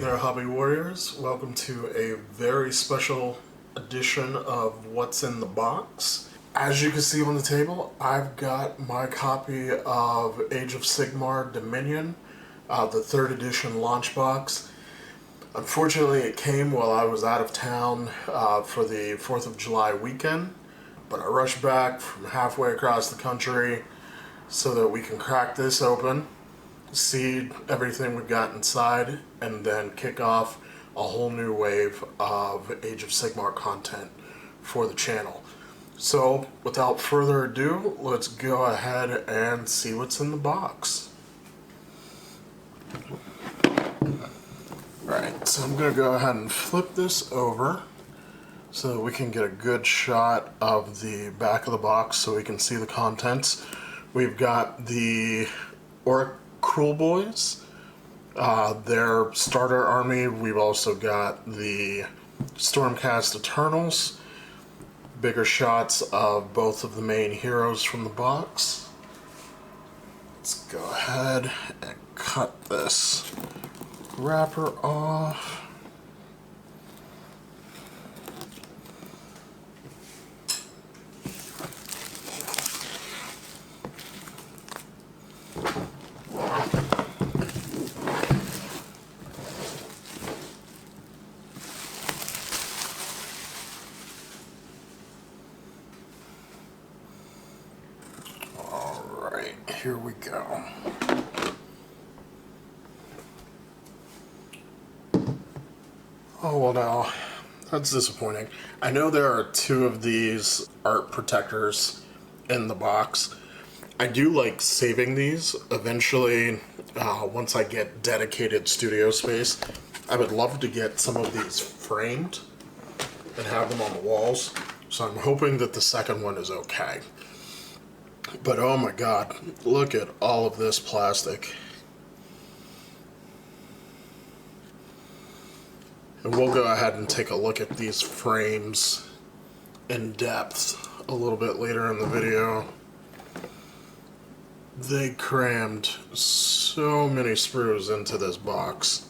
Hey there, Hobby Warriors. Welcome to a very special edition of What's in the Box. As you can see on the table, I've got my copy of Age of Sigmar Dominion, the 3rd edition launch box. Unfortunately, it came while I was out of town for the 4th of July weekend, but I rushed back from halfway across the country so that we can crack this open, see everything we've got inside, and then kick off a whole new wave of Age of Sigmar content for the channel. So, without further ado, let's go ahead and see what's in the box. Alright, so I'm going to go ahead and flip this over so that we can get a good shot of the back of the box so we can see the contents. We've got the Cruel Boys, their starter army. We've also got the Stormcast Eternals, bigger shots of both of the main heroes from the box. Let's go ahead and cut this wrapper off. Here we go. Oh, well now, that's disappointing. I know there are 2 of these art protectors in the box. I do like saving these. Eventually, once I get dedicated studio space, I would love to get some of these framed and have them on the walls. So I'm hoping that the second one is okay. But oh my god, look at all of this plastic. And we'll go ahead and take a look at these frames in depth a little bit later in the video. They crammed so many sprues into this box.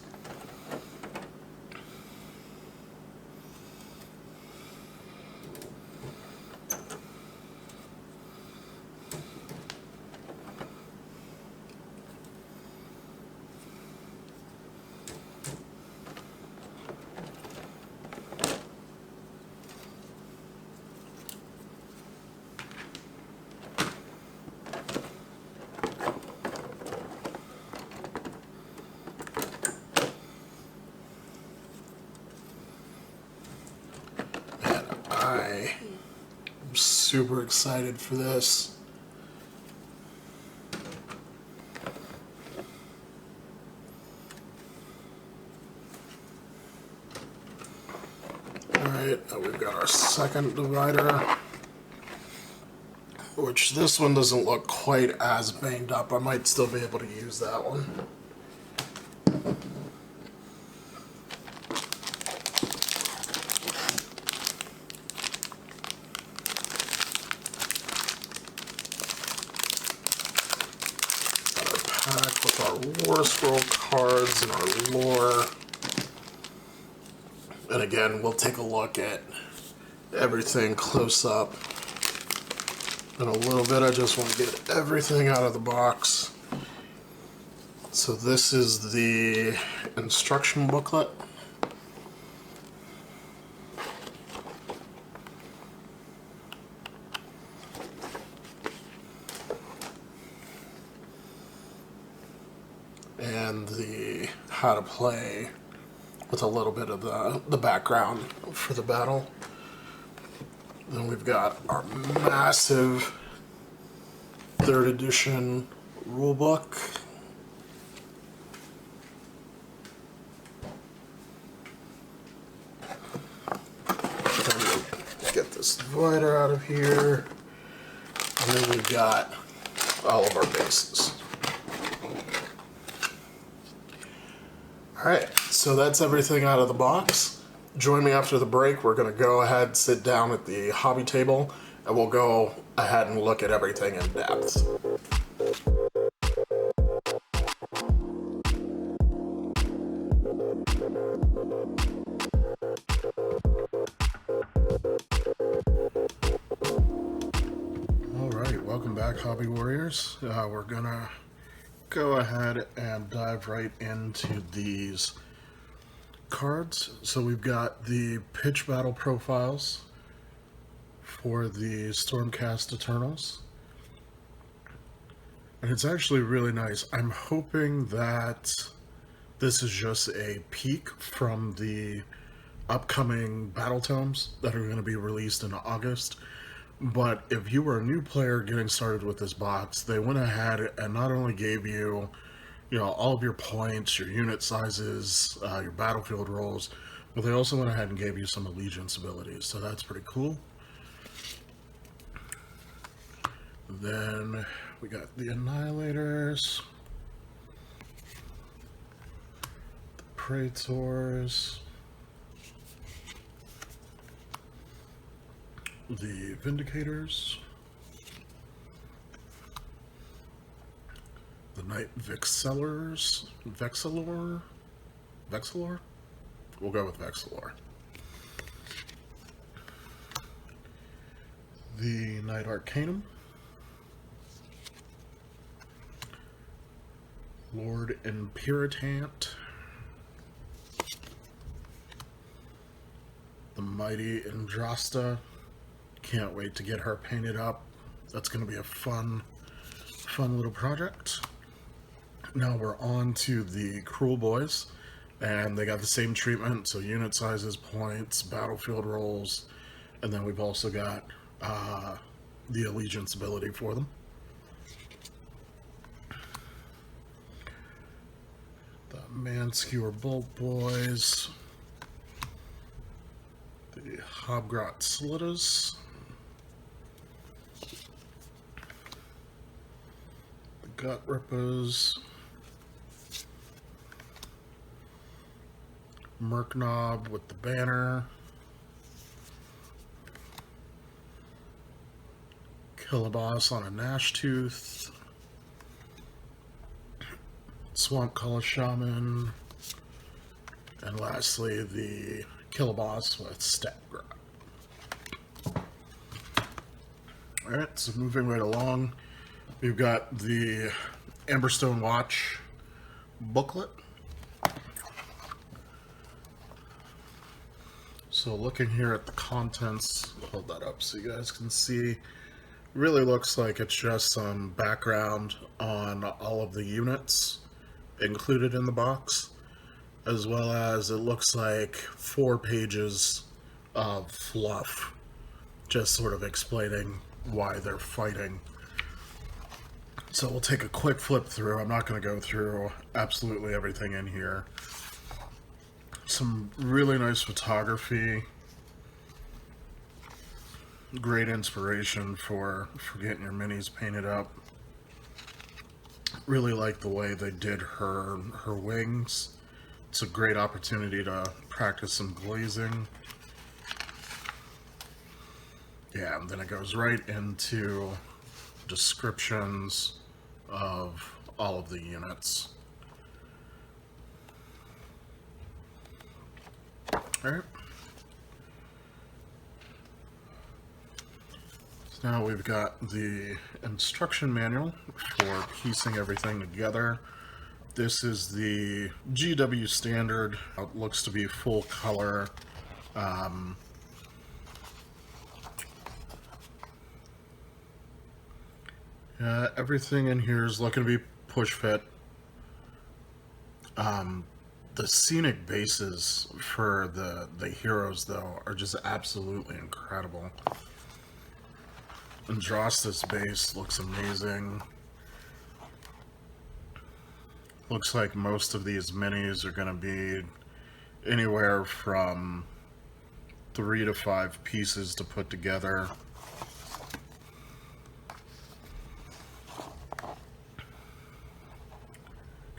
I'm super excited for this. Alright, now we've got our second divider, which this one doesn't look quite as banged up. I might still be able to use that one. Pack with our War Scroll cards and our lore. And again, we'll take a look at everything close up in a little bit. I just want to get everything out of the box. So this is the instruction booklet. And the how to play with a little bit of the background for the battle. Then we've got our massive 3rd edition rulebook. Then we'll get this divider out of here. And then we've got all of our bases. Alright, so that's everything out of the box. Join me after the break. We're going to go ahead, sit down at the hobby table, and we'll go ahead and look at everything in depth. back, Hobby Warriors. We're gonna go ahead and dive right into these cards. So we've got the pitch battle profiles for the Stormcast Eternals. And it's actually really nice. I'm hoping that this is just a peek from the upcoming battle tomes that are going to be released in August. But if you were a new player getting started with this box, they went ahead and not only gave you, all of your points, your unit sizes, your battlefield rolls, but they also went ahead and gave you some allegiance abilities. So that's pretty cool. Then we got the Annihilators, the Praetors, the Vindicators, the Knight Vexillors, Vexillor? We'll go with Vexillor. The Knight Arcanum, Lord Imperatant, the Mighty Andrasta. Can't wait to get her painted up. That's going to be a fun little project. Now we're on to the Cruel Boys, and they got the same treatment, so unit sizes, points, battlefield rolls, and then we've also got the allegiance ability for them. The Manskewer Bolt Boys, the Hobgrot Slitters, the Gut Rippers, Merknob with the banner, Killaboss on a Gnashtooth, Swamp Color Shaman, and lastly the Killaboss with Stepgrot. Alright, so moving right along, we've got the Amberstone Watch booklet. So looking here at the contents, hold that up so you guys can see, really looks like it's just some background on all of the units included in the box, as well as it looks like 4 pages of fluff, just sort of explaining why they're fighting. So we'll take a quick flip through. I'm not going to go through absolutely everything in here. Some really nice photography, great inspiration for getting your minis painted up. Really like the way they did her wings. It's a great opportunity to practice some glazing. Yeah, and then it goes right into descriptions of all of the units. Alright. So now we've got the instruction manual for piecing everything together. This is the GW standard. It looks to be full color. Everything in here is looking to be push fit. The scenic bases for the heroes, though, are just absolutely incredible. Andrasta's base looks amazing. Looks like most of these minis are going to be anywhere from 3 to 5 pieces to put together.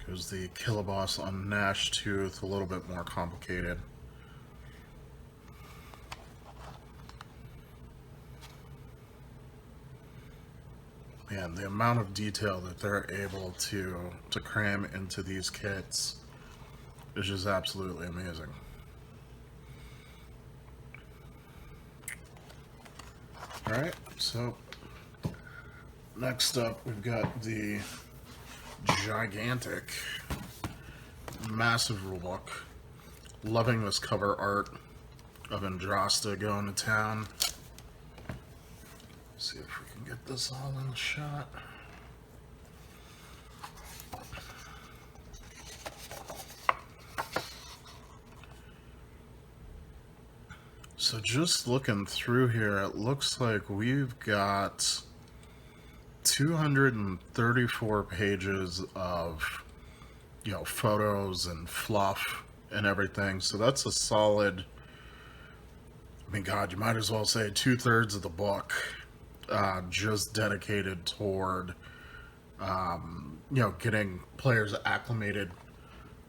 Goes the Killaboss on Gnashtooth, a little bit more complicated. And the amount of detail that they're able to cram into these kits is just absolutely amazing. Alright, so Next up, we've got the gigantic, massive rulebook. Loving this cover art of Andrasta going to town. See if we can get this all in the shot. So just looking through here, it looks like we've got 234 pages of, photos and fluff and everything. So that's a solid, I mean, God, you might as well say 2/3 of the book just dedicated toward, getting players acclimated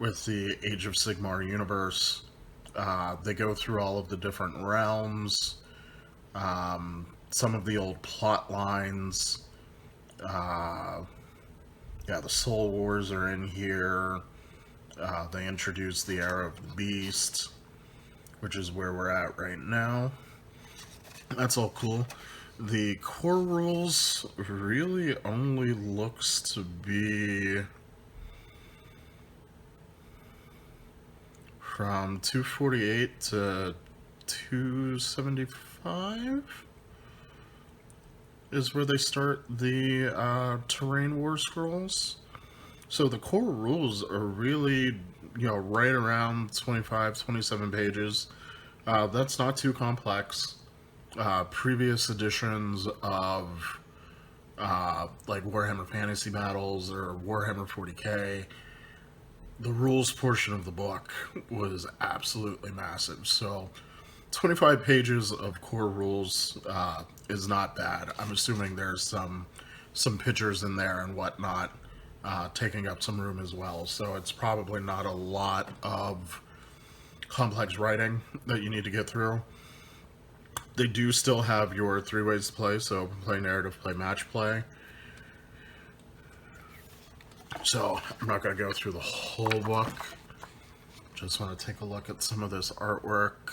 with the Age of Sigmar universe. They go through all of the different realms, some of the old plot lines. The Soul Wars are in here. They introduce the Era of the Beast, which is where we're at right now. That's all cool. The core rules really only looks to be from 248 to 275 is where they start the terrain war scrolls. So the core rules are really, right around 25, 27 pages. That's not too complex. Previous editions of like Warhammer Fantasy Battles or Warhammer 40k, the rules portion of the book was absolutely massive. So 25 pages of core rules is not bad. I'm assuming there's some pictures in there and whatnot taking up some room as well. So it's probably not a lot of complex writing that you need to get through. They do still have your 3 ways to play, so open play, narrative play, match play. So I'm not going to go through the whole book. Just want to take a look at some of this artwork.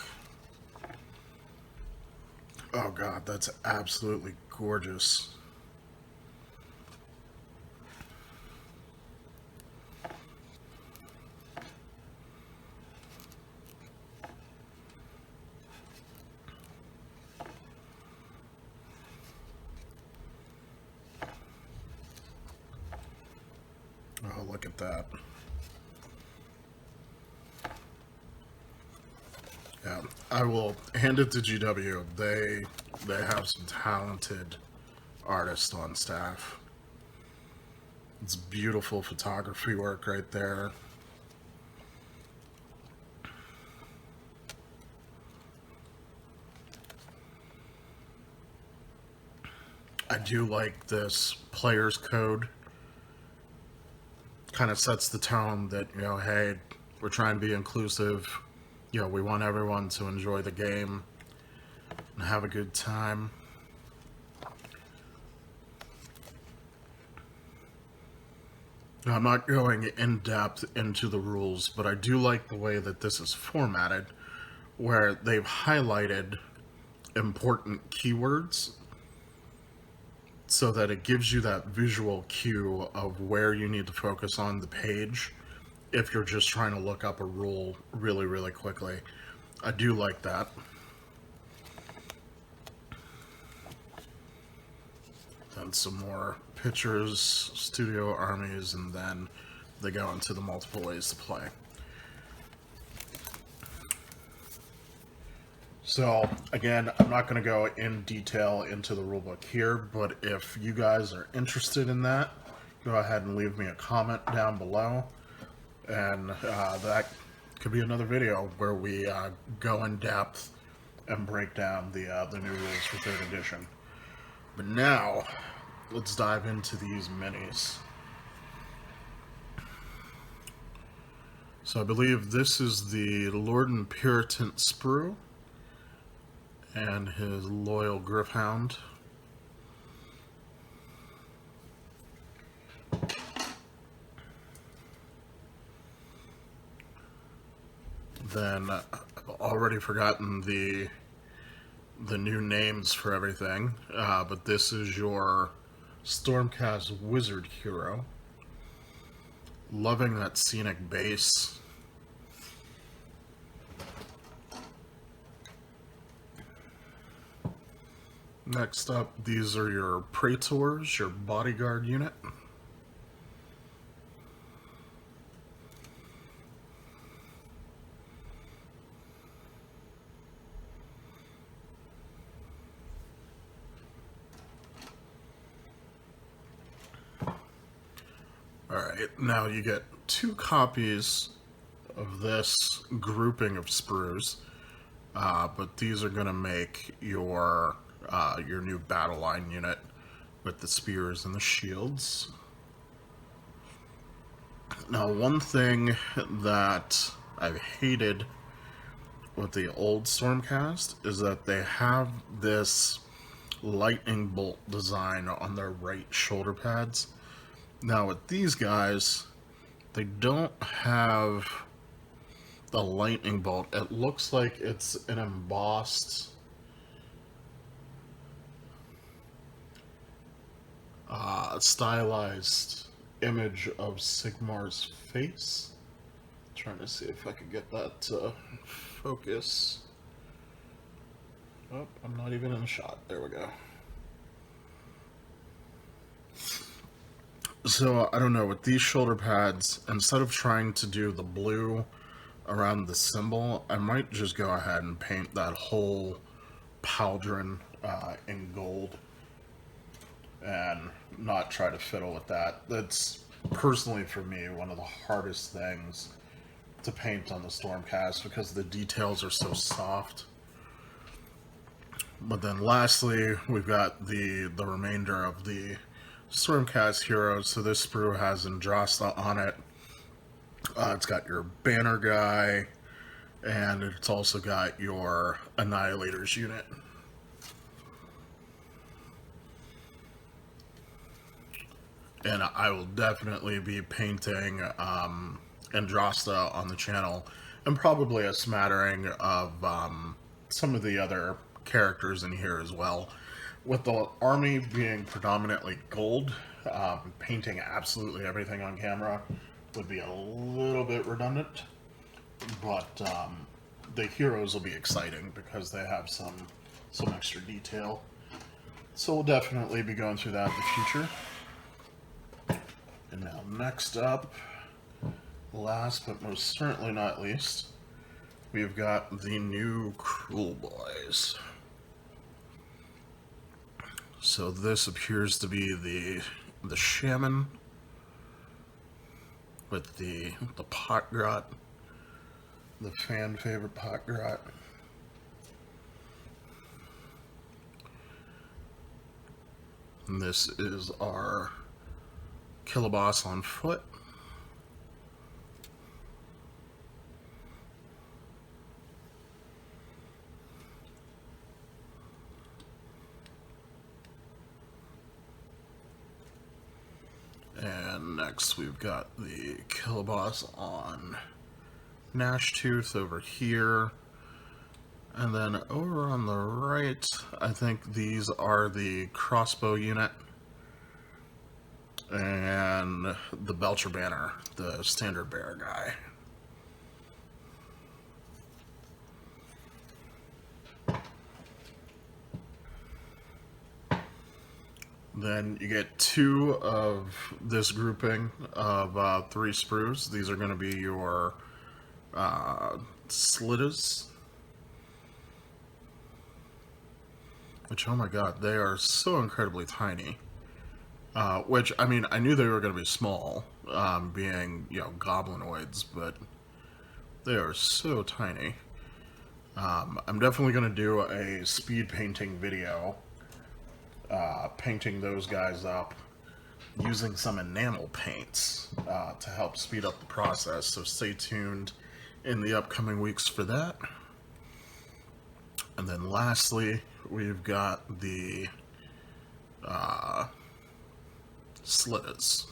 Oh God, that's absolutely gorgeous. Oh, look at that. Yeah, I will hand it to GW. They have some talented artists on staff. It's beautiful photography work right there. I do like this player's code. Kind of sets the tone that, hey, we're trying to be inclusive. We want everyone to enjoy the game and have a good time. Now, I'm not going in depth into the rules, but I do like the way that this is formatted, where they've highlighted important keywords so that it gives you that visual cue of where you need to focus on the page if you're just trying to look up a rule really, really quickly. I do like that. Then some more pictures, studio armies, and then they go into the multiple ways to play. So, again, I'm not going to go in detail into the rulebook here, but if you guys are interested in that, go ahead and leave me a comment down below. And that could be another video where we go in depth and break down the new rules for 3rd edition. But now, let's dive into these minis. So I believe this is the Lord and Puritan Sprue and his loyal Griffhound. Then I've already forgotten the new names for everything, but this is your Stormcast Wizard Hero. Loving that scenic base. Next up, these are your Praetors, your bodyguard unit. Alright, now you get 2 copies of this grouping of sprues, but these are going to make your new battle line unit with the spears and the shields. Now, one thing that I've hated with the old Stormcast is that they have this lightning bolt design on their right shoulder pads. Now, with these guys, they don't have the lightning bolt. It looks like it's an embossed stylized image of Sigmar's face. Trying to see if I could get that to focus. Oh, I'm not even in the shot. There we go. So, I don't know, with these shoulder pads, instead of trying to do the blue around the symbol, I might just go ahead and paint that whole pauldron in gold and not try to fiddle with that. That's, personally for me, one of the hardest things to paint on the Stormcast because the details are so soft. But then lastly, we've got the remainder of the Stormcast Heroes. So this sprue has Andrasta on it. It's got your banner guy, and it's also got your Annihilators unit. And I will definitely be painting Andrasta on the channel, and probably a smattering of some of the other characters in here as well. With the army being predominantly gold, painting absolutely everything on camera would be a little bit redundant, but the heroes will be exciting because they have some extra detail. So we'll definitely be going through that in the future. And now next up, last but most certainly not least, we've got the new Cruel Boys. So this appears to be the shaman with the pot grot, the fan favorite pot grot. And this is our Killaboss on foot. And next we've got the Killaboss on Gnashtooth over here. And then over on the right, I think these are the crossbow unit and the Belcher Banner, the standard bearer guy. Then you get 2 of this grouping of 3 sprues. These are going to be your Slitters. Which, oh my god, they are so incredibly tiny. Which, I mean, I knew they were going to be small, being, you know, goblinoids, but they are so tiny. I'm definitely going to do a speed painting video, painting those guys up using some enamel paints to help speed up the process, so stay tuned in the upcoming weeks for that. And then lastly, we've got the Slitters.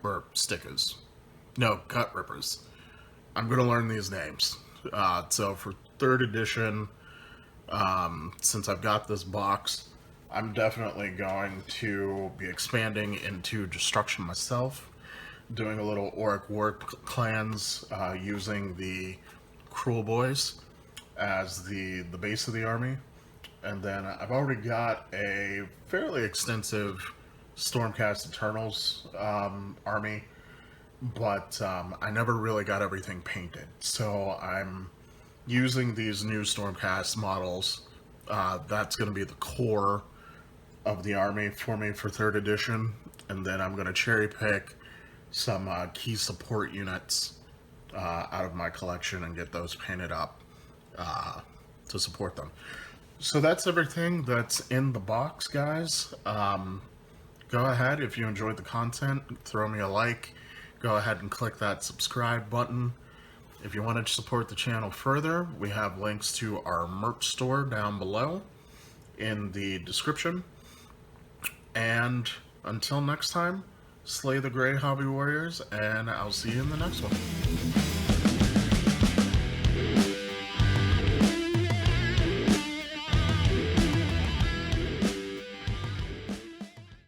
Or Stickers. No, Gut Rippers. I'm going to learn these names. So for 3rd edition, since I've got this box, I'm definitely going to be expanding into destruction myself, doing a little Orc War clans using the Cruel Boys as the base of the army. And then I've already got a fairly extensive Stormcast Eternals army, but I never really got everything painted. So I'm using these new Stormcast models. That's going to be the core of the army for me for 3rd edition. And then I'm going to cherry pick some key support units out of my collection and get those painted up to support them. So that's everything that's in the box, guys. Go ahead, if you enjoyed the content, throw me a like. Go ahead and click that subscribe button. If you want to support the channel further, we have links to our merch store down below in the description. And until next time, slay the Grey Hobby Warriors, and I'll see you in the next one.